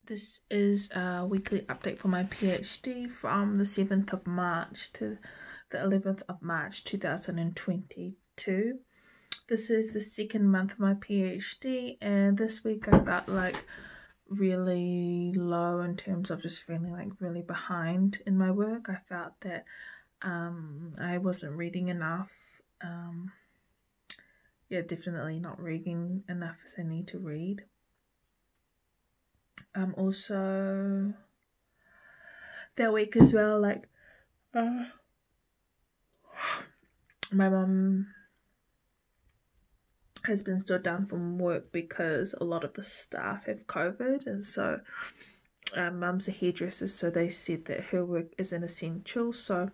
This is a weekly update for my PhD from the 7th of March to the 11th of March 2022. This is the second month of my PhD, and this week I felt like really low in terms of just feeling like really behind in my work. I felt that I wasn't reading enough. Definitely not reading enough as I need to read. Also that week as well, like my mum has been stood down from work because a lot of the staff have COVID, and so mum's a hairdresser, so they said that her work isn't essential, so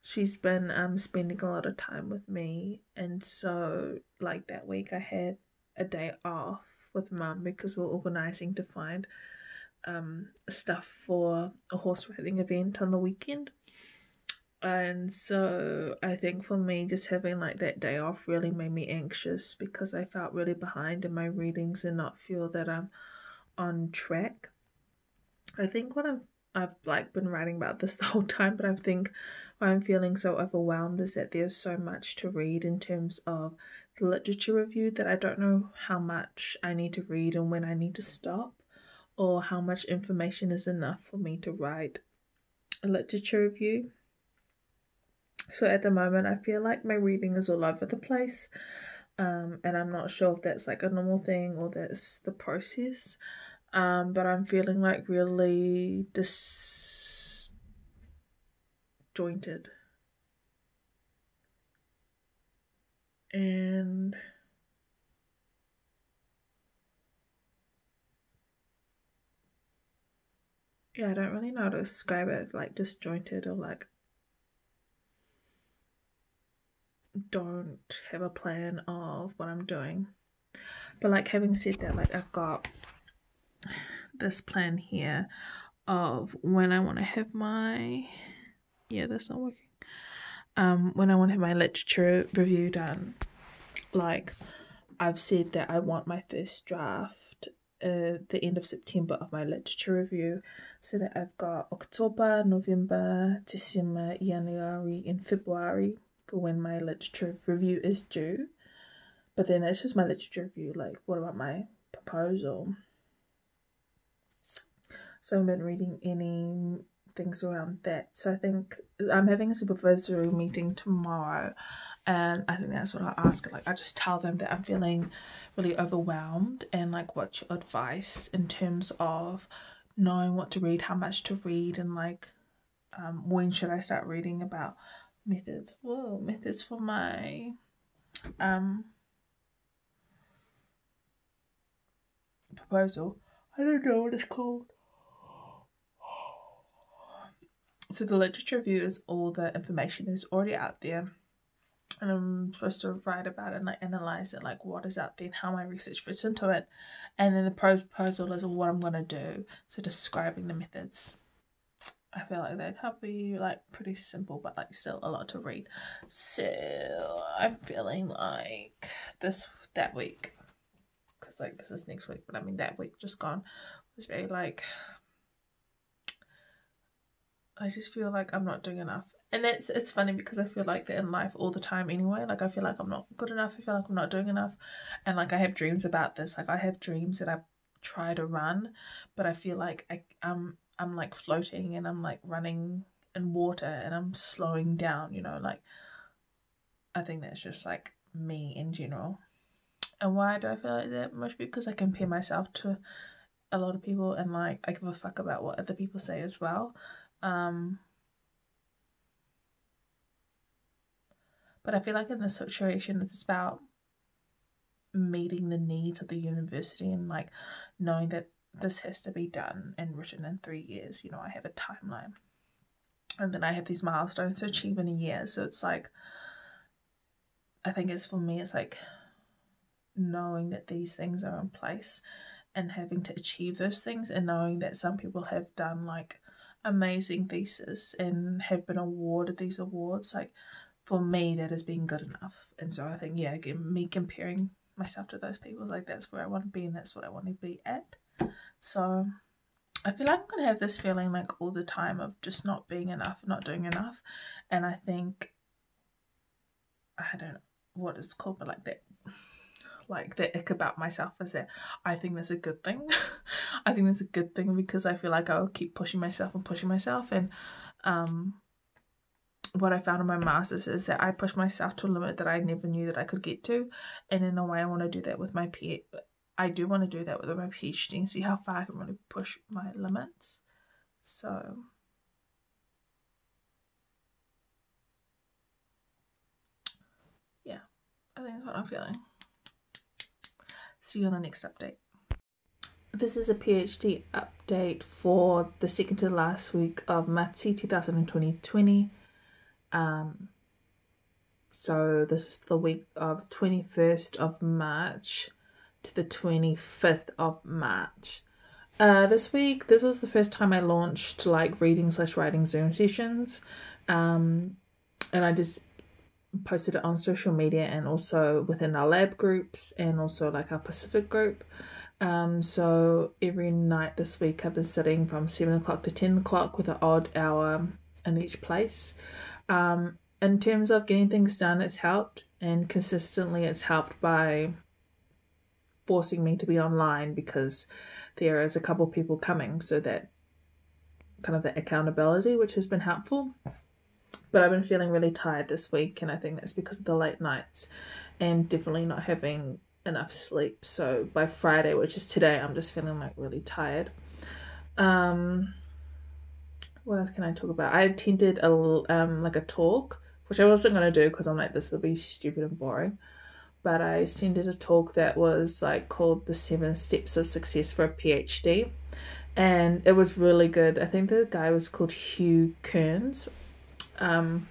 she's been spending a lot of time with me. And so like that week I had a day off with mum because we're organising to find stuff for a horse riding event on the weekend. And so I think for me, just having like that day off really made me anxious because I felt really behind in my readings and not feel that I'm on track. I think what I've like been writing about this the whole time, but I think why I'm feeling so overwhelmed is that there's so much to read in terms of the literature review that I don't know how much I need to read and when I need to stop, or how much information is enough for me to write a literature review. So at the moment I feel like my reading is all over the place, and I'm not sure if that's like a normal thing or that's the process, but I'm feeling like really disjointed, and yeah, I don't really know how to describe it, like disjointed, or like don't have a plan of what I'm doing. But like, having said that, like I've got this plan here of when I want to have my that's not working. When I want to have my literature review done, like I've said that I want my first draft the end of September of my literature review, so that I've got October, November, December, January and February for when my literature review is due. But then that's just my literature review. Like, what about my proposal? So I haven't been reading any things around that. So I think I'm having a supervisory meeting tomorrow, and I think that's what I'll ask. Like, I just tell them that I'm feeling really overwhelmed, and like, what's your advice in terms of knowing what to read, how much to read, and like when should I start reading about methods for my proposal. I don't know what it's called. So the literature review is all the information is already out there, and I'm supposed to write about it and like analyze it, like what is out there and how my research fits into it. And then the proposal is what I'm gonna do, so describing the methods. I feel like that can be like pretty simple, but like still a lot to read. So I'm feeling like that week, because like this is next week, but I mean that week just gone was very like, I just feel like I'm not doing enough. And it's funny because I feel like that in life all the time anyway. Like I feel like I'm not good enough. I feel like I'm not doing enough. And like I have dreams about this. Like I have dreams that I try to run, but I feel like I'm like floating and I'm like running in water and I'm slowing down, you know, like I think that's just like me in general. And why do I feel like that? Mostly because I compare myself to a lot of people, and like I give a fuck about what other people say as well. But I feel like in this situation, it's about meeting the needs of the university and like knowing that this has to be done and written in 3 years. You know, I have a timeline, and then I have these milestones to achieve in a year. So it's like, I think it's for me, it's like knowing that these things are in place and having to achieve those things, and knowing that some people have done like amazing thesis and have been awarded these awards. Like for me, that has been good enough. And so I think, yeah, again, me comparing myself to those people, like that's where I want to be and that's what I want to be at. So I feel like I'm gonna have this feeling like all the time of just not being enough, not doing enough. And I think, I don't know what it's called, but like the ick about myself is that I think that's a good thing. I think that's a good thing because I feel like I'll keep pushing myself and pushing myself. And what I found in my masters is that I push myself to a limit that I never knew that I could get to. And in a way, I want to do that with my I do want to do that with my PhD and see how far I can really push my limits. So yeah, I think that's what I'm feeling. See you on the next update. This is a PhD update for the second to last week of Matsi 2020. So this is the week of 21st of March to the 25th of March. This week, this was the first time I launched like reading/writing Zoom sessions. And I just posted it on social media and also within our lab groups and also like our Pacific group. So every night this week I've been sitting from 7 o'clock to 10 o'clock with an odd hour in each place. In terms of getting things done, it's helped, and consistently it's helped by forcing me to be online because there is a couple people coming, so that kind of the accountability, which has been helpful. But I've been feeling really tired this week, and I think that's because of the late nights and definitely not having enough sleep. So by Friday, which is today, I'm just feeling like really tired. What else can I talk about? I attended like a talk, which I wasn't going to do because I'm like, this will be stupid and boring. But I attended a talk that was like called the 7 Steps of Success for a PhD. And it was really good. I think the guy was called Hugh Kearns. Can't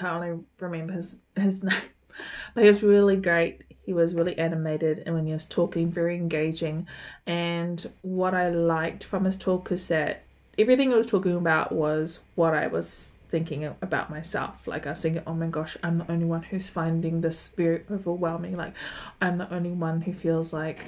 really remember his name. But he was really great. He was really animated, and when he was talking, very engaging. And what I liked from his talk is that everything he was talking about was what I was thinking about myself. Like I was thinking, oh my gosh, I'm the only one who's finding this very overwhelming. Like I'm the only one who feels like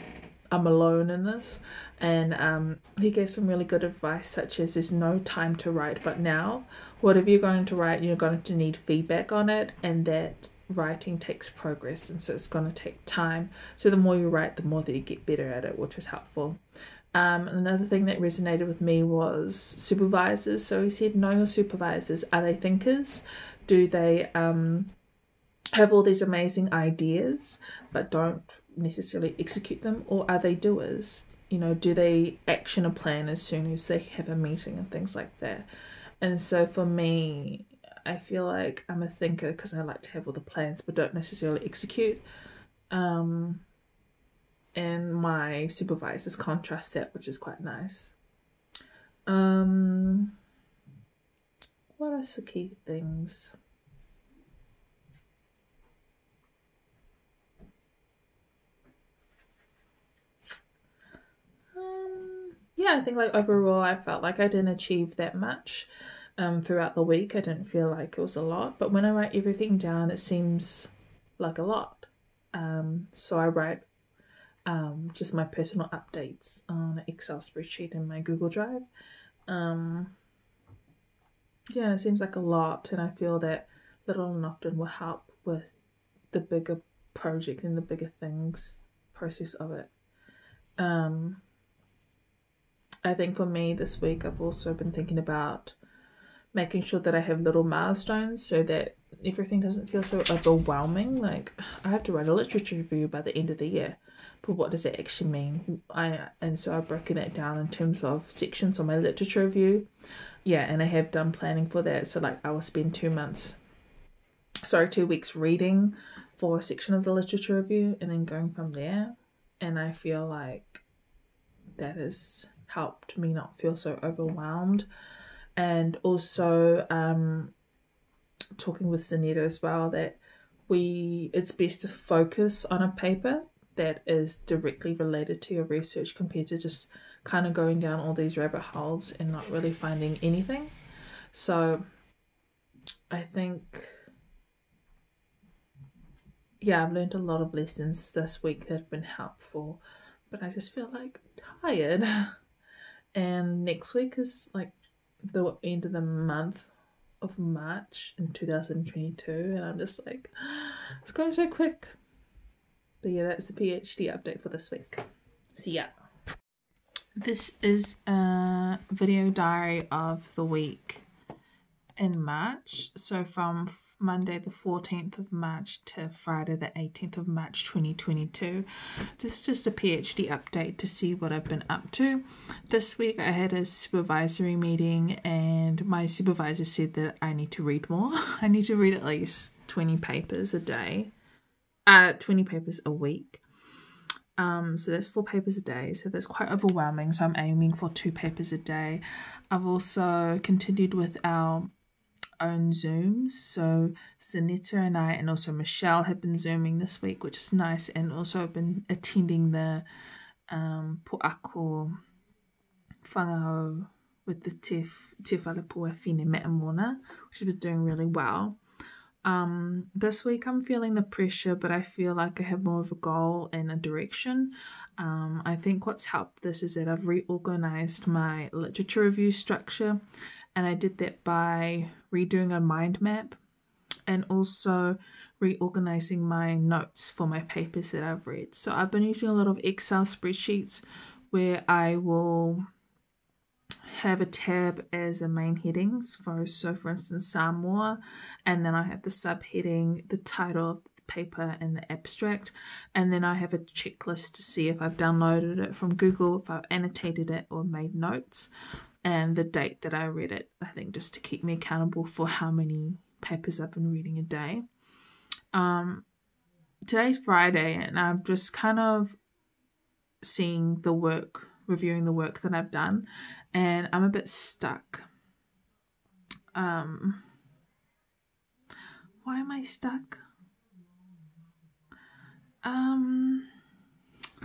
I'm alone in this. And he gave some really good advice, such as there's no time to write but now. Whatever you're going to write, you're going to need feedback on it, and that writing takes progress, and so it's going to take time. So the more you write, the more that you get better at it, which is helpful. Another thing that resonated with me was supervisors. So he said, know your supervisors. Are they thinkers? Do they have all these amazing ideas but don't necessarily execute them? Or are they doers? You know, do they action a plan as soon as they have a meeting and things like that? And so for me, I feel like I'm a thinker because I like to have all the plans but don't necessarily execute. And my supervisors contrast that, which is quite nice. What are the key things? Yeah, I think like overall I felt like I didn't achieve that much throughout the week. I didn't feel like it was a lot, but when I write everything down, it seems like a lot. So I write just my personal updates on an Excel spreadsheet in my Google Drive. Yeah, it seems like a lot, and I feel that little and often will help with the bigger project and the bigger things process of it. I think for me this week, I've also been thinking about making sure that I have little milestones so that everything doesn't feel so overwhelming. Like I have to write a literature review by the end of the year, but what does that actually mean? And so I've broken that down in terms of sections on my literature review. Yeah, and I have done planning for that. So like I will spend 2 weeks reading for a section of the literature review and then going from there. And I feel like that has helped me not feel so overwhelmed. And also talking with Zanita as well, that it's best to focus on a paper that is directly related to your research compared to just kind of going down all these rabbit holes and not really finding anything. So I think, yeah, I've learned a lot of lessons this week that have been helpful, but I just feel like tired. And next week is like the end of the month of March in 2022, and I'm just like, it's going so quick. But yeah, that's the PhD update for this week. See ya. This is a video diary of the week in March. So from Monday the 14th of March to Friday the 18th of March 2022. This is just a PhD update to see what I've been up to. This week I had a supervisory meeting and my supervisor said that I need to read more. I need to read at least 20 papers a day. 20 papers a week. So that's 4 papers a day, so that's quite overwhelming, so I'm aiming for 2 papers a day. I've also continued with our own Zooms, so Zanetta and I and also Michelle have been Zooming this week, which is nice, and also I've been attending the Po'ako whangao with the Te Whalapua Whine Metamona, which has been doing really well. This week I'm feeling the pressure, but I feel like I have more of a goal and a direction. I think what's helped this is that I've reorganized my literature review structure, and I did that by redoing a mind map and also reorganizing my notes for my papers that I've read. So I've been using a lot of Excel spreadsheets where I will have a tab as a main headings so for instance Samoa, and then I have the subheading, the title of the paper and the abstract, and then I have a checklist to see if I've downloaded it from Google, if I've annotated it or made notes, and the date that I read it, I think just to keep me accountable for how many papers I've been reading a day. Today's Friday and I'm just kind of seeing the work, reviewing the work that I've done, and I'm a bit stuck. Why am I stuck?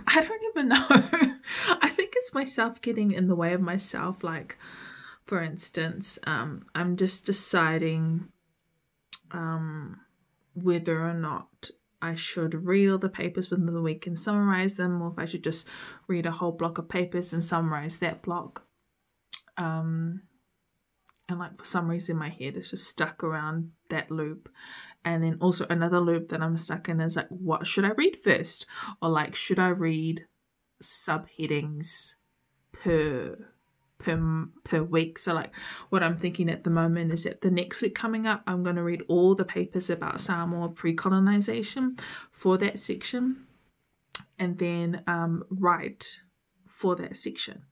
I don't even know. I think it's myself getting in the way of myself. Like, for instance, I'm just deciding whether or not I should read all the papers within the week and summarize them, or if I should just read a whole block of papers and summarize that block. And like for some reason my head is just stuck around that loop. And then also another loop that I'm stuck in is like, what should I read first? Or like, should I read subheadings per week? So like what I'm thinking at the moment is that the next week coming up, I'm going to read all the papers about Samoa pre-colonization for that section, and then write for that section.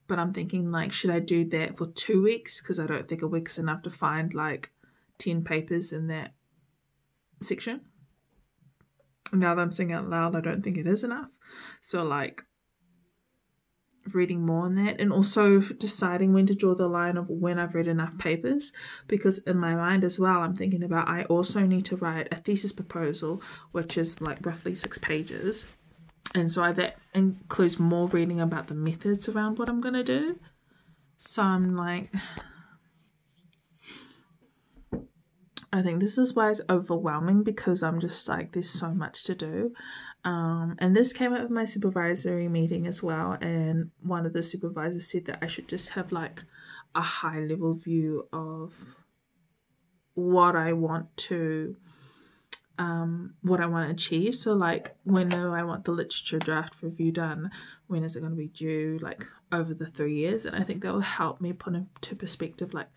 But I'm thinking like, should I do that for 2 weeks? Because I don't think a week is enough to find like 10 papers in that section. Now that I'm saying out loud, I don't think it is enough. So like reading more on that, and also deciding when to draw the line of when I've read enough papers, because in my mind as well I'm thinking about I also need to write a thesis proposal, which is like roughly 6 pages, and so that includes more reading about the methods around what I'm going to do. So I'm like, I think this is why it's overwhelming, because I'm just like, there's so much to do. And this came up with my supervisory meeting as well, and one of the supervisors said that I should just have like a high level view of what I want to achieve. So like, when do I want the literature draft review done? When is it going to be due? Like over the 3 years. And I think that will help me put into perspective like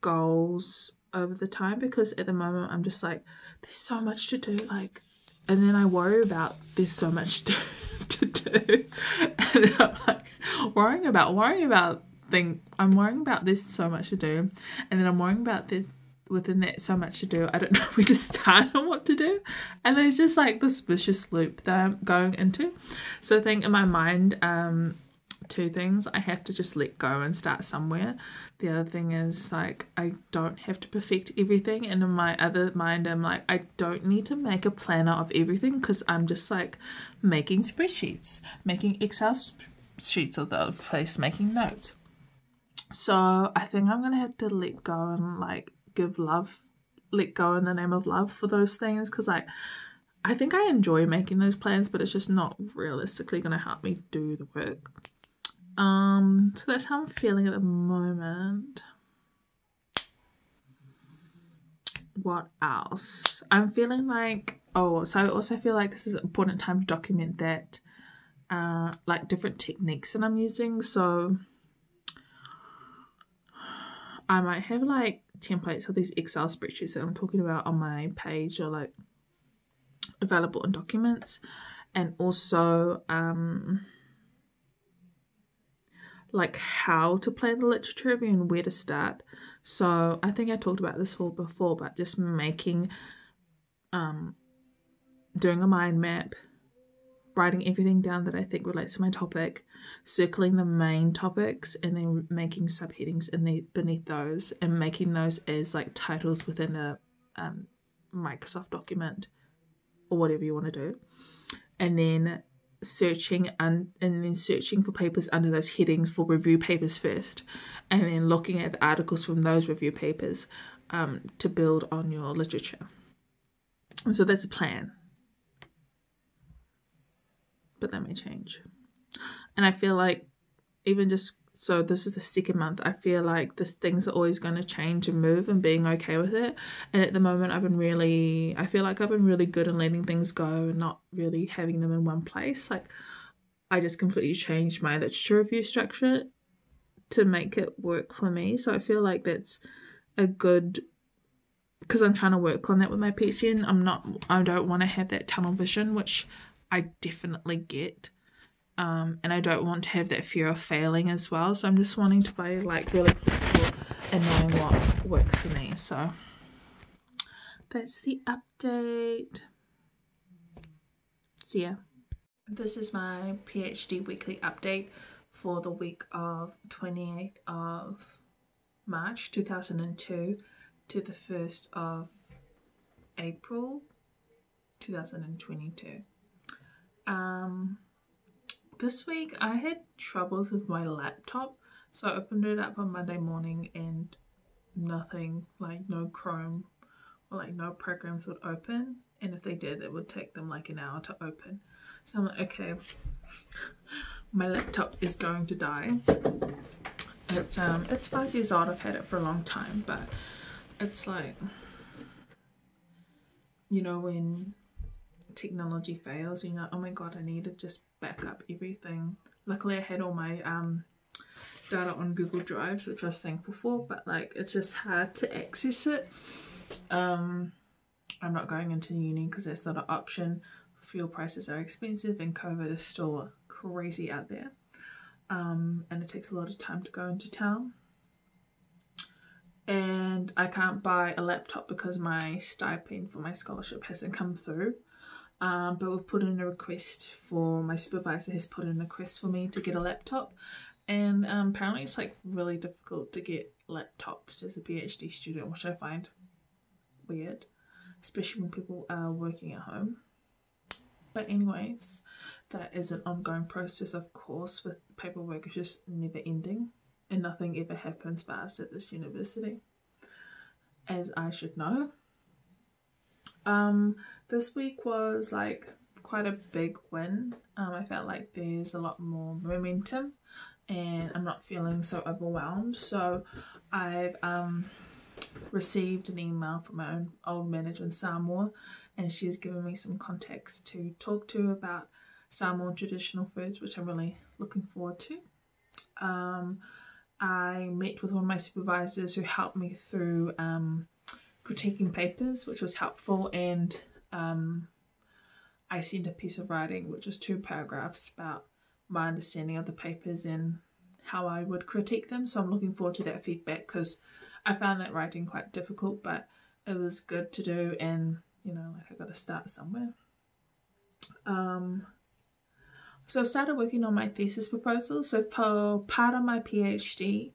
goals over the time, because at the moment I'm just like, there's so much to do, like, and then I worry about there's so much to do, and then I'm like worrying about I'm worrying about there's so much to do, and then I'm worrying about there's within that so much to do, I don't know where to start and what to do, and there's just like this vicious loop that I'm going into. So I think in my mind, 2 things: I have to just let go and start somewhere. The other thing is like, I don't have to perfect everything, and in my other mind I'm like, I don't need to make a planner of everything, because I'm just like making spreadsheets, making Excel sheets of the place, making notes. So I think I'm gonna have to let go and like let go in the name of love for those things, because like I think I enjoy making those plans, but it's just not realistically gonna help me do the work. So that's how I'm feeling at the moment. What else? I'm feeling like, oh, so I also feel like this is an important time to document that, like different techniques that I'm using. So I might have like templates of these Excel spreadsheets that I'm talking about on my page, or like available in documents, and also like how to plan the literature review and where to start. So I think I talked about this before, but just making doing a mind map, writing everything down that I think relates to my topic, circling the main topics, and then making subheadings beneath those, and making those as like titles within a Microsoft document or whatever you want to do, and then searching for papers under those headings for review papers first, and then looking at the articles from those review papers to build on your literature. And so that's the plan, but that may change. And I feel like even just so this is the second month, I feel like things are always going to change and move, and being okay with it. And at the moment I feel like I've been really good in letting things go and not really having them in one place. Like I just completely changed my literature review structure to make it work for me. So I feel like that's a good, because I'm trying to work on that with my PhD, and I don't want to have that tunnel vision, which I definitely get. And I don't want to have that fear of failing as well. So I'm just wanting to be like really flexible and knowing what works for me. So that's the update. So yeah, this is my PhD weekly update for the week of 28th of March 2002 to the 1st of April 2022. This week I had troubles with my laptop, so I opened it up on Monday morning and nothing, like no Chrome or like no programs would open, and if they did it would take them like an hour to open. So I'm like, okay, my laptop is going to die. It's 5 years old, I've had it for a long time, but it's like, you know, when technology fails, you know, oh my god, I need to just back up everything. Luckily I had all my data on Google Drives, which I was thankful for, but like it's just hard to access it. I'm not going into uni because that's not an option. Fuel prices are expensive and COVID is still crazy out there, and it takes a lot of time to go into town, and I can't buy a laptop because my stipend for my scholarship hasn't come through. But we've put in a request for, my supervisor has put in a request for me to get a laptop, and apparently it's like really difficult to get laptops as a PhD student, which I find weird, especially when people are working at home. But anyways, that is an ongoing process, of course, with paperwork. It's just never ending and nothing ever happens fast at this university, as I should know. This week was like quite a big win. I felt like there's a lot more momentum and I'm not feeling so overwhelmed. So I've received an email from my own old manager in Samoa, and she's given me some context to talk to about Samoan traditional foods, which I'm really looking forward to. I met with one of my supervisors who helped me through critiquing papers, which was helpful, and I sent a piece of writing which was 2 paragraphs about my understanding of the papers and how I would critique them. So I'm looking forward to that feedback, because I found that writing quite difficult, but it was good to do, and you know, like I got to start somewhere. So I started working on my thesis proposal. So for part of my PhD,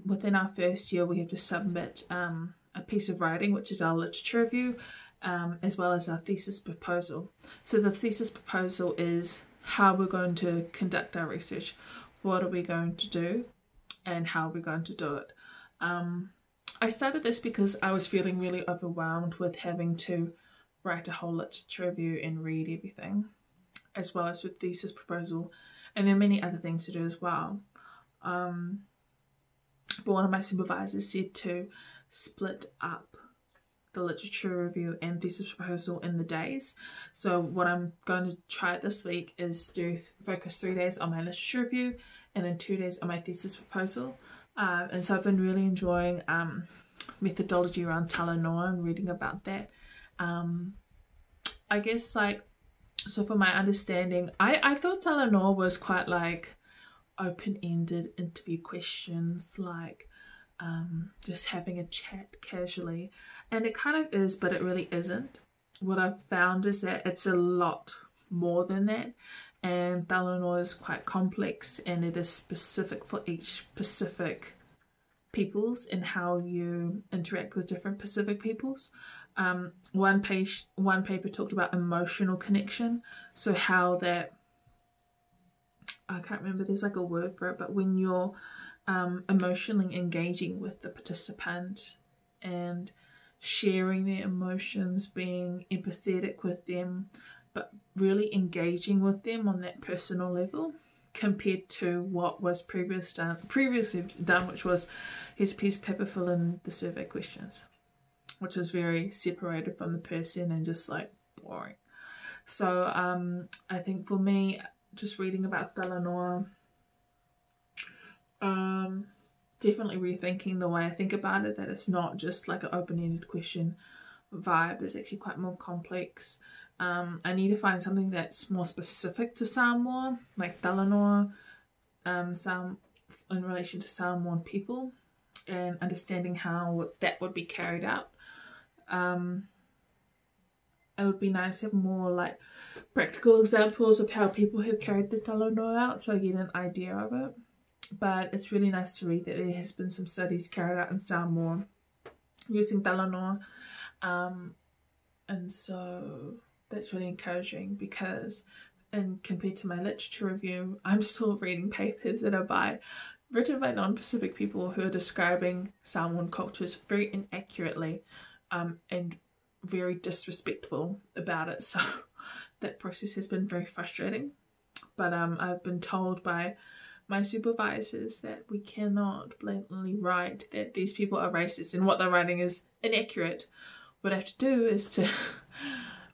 within our first year we have to submit a piece of writing, which is our literature review, as well as our thesis proposal. So the thesis proposal is how we're going to conduct our research, what are we going to do, and how we're going to do it. I started this because I was feeling really overwhelmed with having to write a whole literature review and read everything, as well as with thesis proposal And there are many other things to do as well. But one of my supervisors said to split up the literature review and thesis proposal in the days. So what I'm going to try this week is focus 3 days on my literature review and then 2 days on my thesis proposal. And so I've been really enjoying methodology around Talanoa and reading about that. I guess like, so for my understanding, I thought Talanoa was quite like open-ended interview questions, like just having a chat casually, and it kind of is, but it really isn't. What I've found is that it's a lot more than that, and Talanoa is quite complex, and it is specific for each Pacific peoples and how you interact with different Pacific peoples. One paper talked about emotional connection, so how that, I can't remember, there's like a word for it, but when you're emotionally engaging with the participant and sharing their emotions, being empathetic with them, but really engaging with them on that personal level, compared to what was previously done, which was here's a piece of paper, fill in the survey questions, which was very separated from the person and just like boring. So I think for me, just reading about Talanoa, definitely rethinking the way I think about it, that it's not just like an open-ended question vibe, it's actually quite more complex. I need to find something that's more specific to Samoa, like Talanoa, in relation to Samoan people, and understanding how that would be carried out. It would be nice to have more like practical examples of how people have carried the Talanoa out, so I get an idea of it. But it's really nice to read that there has been some studies carried out in Samoa using Talanoa, and so that's really encouraging, because compared to my literature review, I'm still reading papers that are written by non-Pacific people who are describing Samoan cultures very inaccurately, and very disrespectful about it. So that process has been very frustrating. But I've been told by my supervisors that we cannot blatantly write that these people are racist and what they're writing is inaccurate. What I have to do is to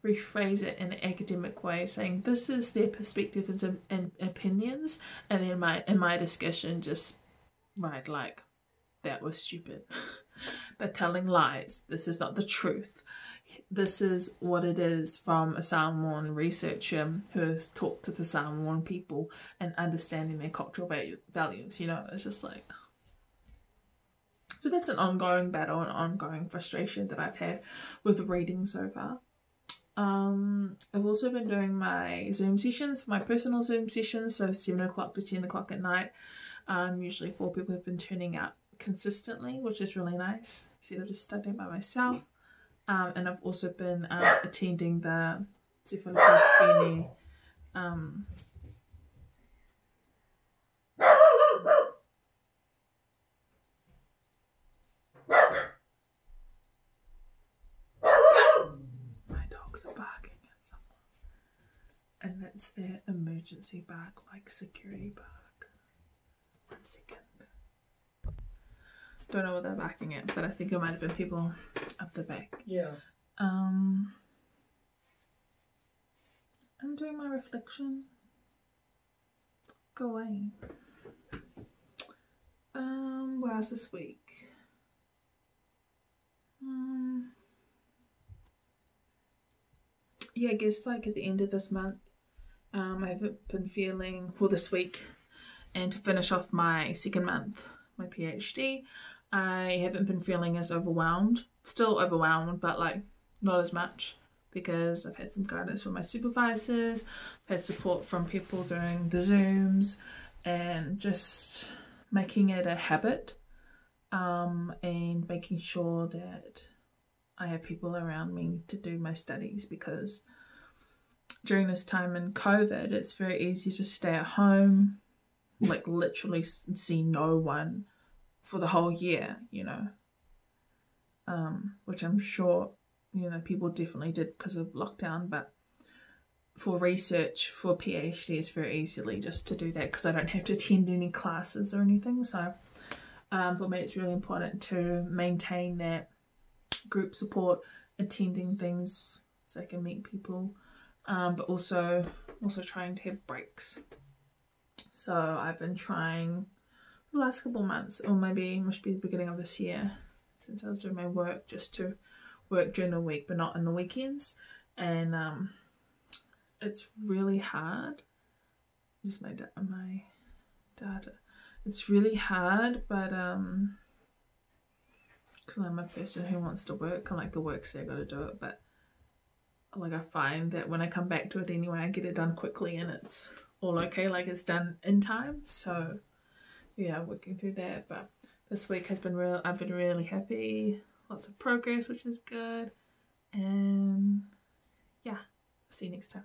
rephrase it in an academic way, saying this is their perspectives and opinions, and then in my discussion just write like, that was stupid. They're telling lies. This is not the truth. This is what it is from a Samoan researcher who has talked to the Samoan people and understanding their cultural values. You know, it's just like, so that's an ongoing battle and ongoing frustration that I've had with reading so far. I've also been doing my Zoom sessions, my personal Zoom sessions, so 7 o'clock to 10 o'clock at night. Usually 4 people have been turning out consistently, which is really nice, instead of just studying by myself. And I've also been attending the Te Whakawhine, my dogs are barking at someone, and that's their emergency bark, like security bark. 1 second. Don't know what they're barking at, but I think it might have been people up the back. Yeah. I'm doing my reflection. Go away. What else this week? Yeah, I guess like at the end of this month, I haven't been feeling, for this week, and to finish off my second month, my PhD, I haven't been feeling as overwhelmed. Still overwhelmed, but like not as much, because I've had some guidance from my supervisors, I've had support from people doing the Zooms, and just making it a habit, and making sure that I have people around me to do my studies, because during this time in COVID, it's very easy to stay at home, like literally see no one for the whole year, you know, which I'm sure, you know, people definitely did because of lockdown, but for research for PhD is very easily just to do that because I don't have to attend any classes or anything. So for me it's really important to maintain that group support, attending things so I can meet people, but also trying to have breaks. So I've been trying the last couple of months, or maybe it must be the beginning of this year, since I was doing my work, just to work during the week but not in the weekends. And it's really hard. Just my data. It's really hard, but because I'm a person who wants to work, I like the work, so I got to do it. But like I find that when I come back to it anyway, I get it done quickly and it's all okay. Like it's done in time. So yeah, working through that. But this week has been real. I've been really happy. Lots of progress, which is good. And yeah, see you next time.